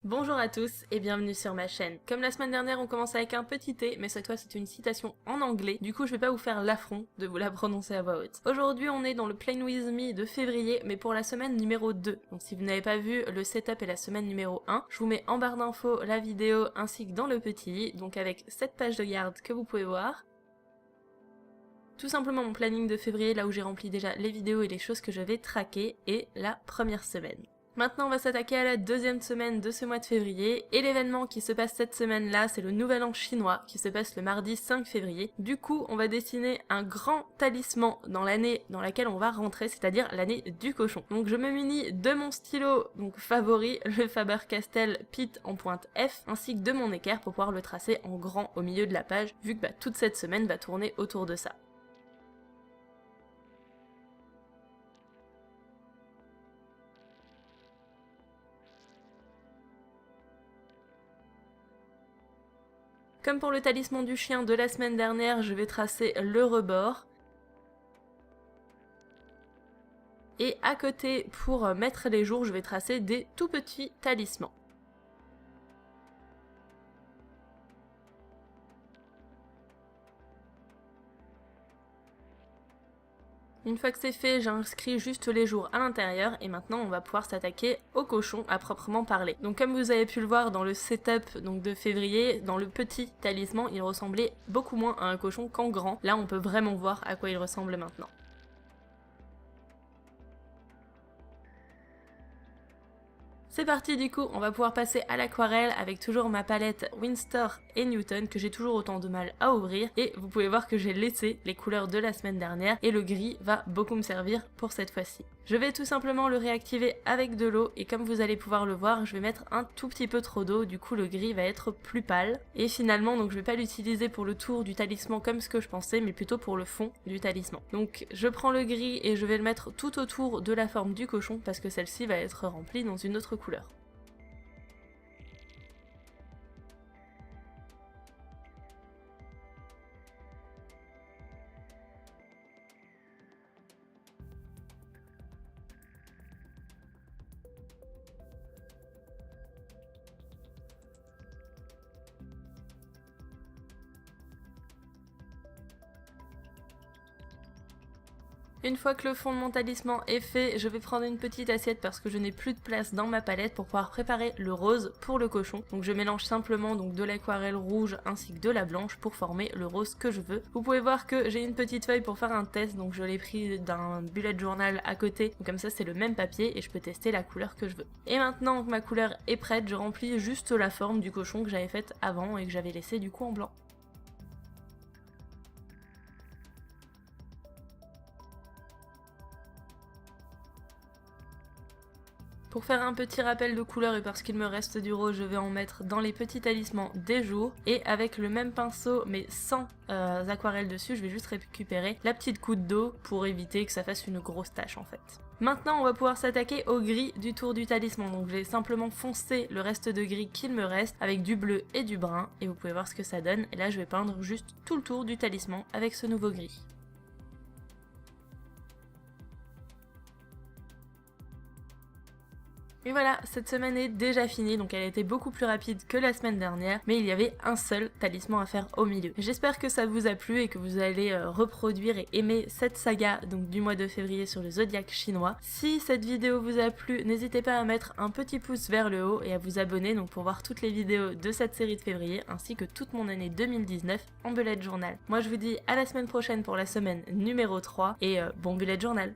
Bonjour à tous et bienvenue sur ma chaîne. Comme la semaine dernière on commence avec un petit T, mais cette fois c'est une citation en anglais, du coup je vais pas vous faire l'affront de vous la prononcer à voix haute. Aujourd'hui on est dans le Play With Me de février, mais pour la semaine numéro 2. Donc si vous n'avez pas vu le setup et la semaine numéro 1, je vous mets en barre d'infos la vidéo ainsi que dans le petit, donc avec cette page de garde que vous pouvez voir. Tout simplement mon planning de février, là où j'ai rempli déjà les vidéos et les choses que je vais traquer, et la première semaine. Maintenant on va s'attaquer à la deuxième semaine de ce mois de février, et l'événement qui se passe cette semaine-là, c'est le Nouvel An chinois, qui se passe le mardi 5 février. Du coup, on va dessiner un grand talisman dans l'année dans laquelle on va rentrer, c'est-à-dire l'année du cochon. Donc je me munis de mon stylo favori, le Faber-Castell Pitt en pointe F, ainsi que de mon équerre pour pouvoir le tracer en grand au milieu de la page, vu que toute cette semaine va tourner autour de ça. Comme pour le talisman du chien de la semaine dernière, je vais tracer le rebord. Et à côté, pour mettre les jours, je vais tracer des tout petits talismans. Une fois que c'est fait, j'inscris juste les jours à l'intérieur et maintenant on va pouvoir s'attaquer au cochon à proprement parler. Donc comme vous avez pu le voir dans le setup de février, dans le petit talisman, il ressemblait beaucoup moins à un cochon qu'en grand. Là on peut vraiment voir à quoi il ressemble maintenant. C'est parti du coup, on va pouvoir passer à l'aquarelle avec toujours ma palette Winstor et Newton que j'ai toujours autant de mal à ouvrir, et vous pouvez voir que j'ai laissé les couleurs de la semaine dernière et le gris va beaucoup me servir pour cette fois-ci. Je vais tout simplement le réactiver avec de l'eau et comme vous allez pouvoir le voir, je vais mettre un tout petit peu trop d'eau, du coup le gris va être plus pâle et finalement donc je vais pas l'utiliser pour le tour du talisman comme ce que je pensais, mais plutôt pour le fond du talisman. Donc je prends le gris et je vais le mettre tout autour de la forme du cochon parce que celle-ci va être remplie dans une autre couleur. Une fois que le fond de mon talisman est fait, je vais prendre une petite assiette parce que je n'ai plus de place dans ma palette pour pouvoir préparer le rose pour le cochon. Donc je mélange simplement de l'aquarelle rouge ainsi que de la blanche pour former le rose que je veux. Vous pouvez voir que j'ai une petite feuille pour faire un test, donc je l'ai pris d'un bullet journal à côté. Donc comme ça c'est le même papier et je peux tester la couleur que je veux. Et maintenant que ma couleur est prête, je remplis juste la forme du cochon que j'avais faite avant et que j'avais laissé du coup en blanc. Pour faire un petit rappel de couleur et parce qu'il me reste du rose, je vais en mettre dans les petits talismans des jours. Et avec le même pinceau mais sans aquarelle dessus, je vais juste récupérer la petite goutte d'eau pour éviter que ça fasse une grosse tache en fait. Maintenant on va pouvoir s'attaquer au gris du tour du talisman. Donc je vais simplement foncer le reste de gris qu'il me reste avec du bleu et du brun. Et vous pouvez voir ce que ça donne. Et là je vais peindre juste tout le tour du talisman avec ce nouveau gris. Et voilà, cette semaine est déjà finie, donc elle a été beaucoup plus rapide que la semaine dernière, mais il y avait un seul talisman à faire au milieu. J'espère que ça vous a plu et que vous allez reproduire et aimer cette saga du mois de février sur le zodiaque chinois. Si cette vidéo vous a plu, n'hésitez pas à mettre un petit pouce vers le haut et à vous abonner pour voir toutes les vidéos de cette série de février, ainsi que toute mon année 2019 en bullet journal. Moi je vous dis à la semaine prochaine pour la semaine numéro 3 et bon bullet journal.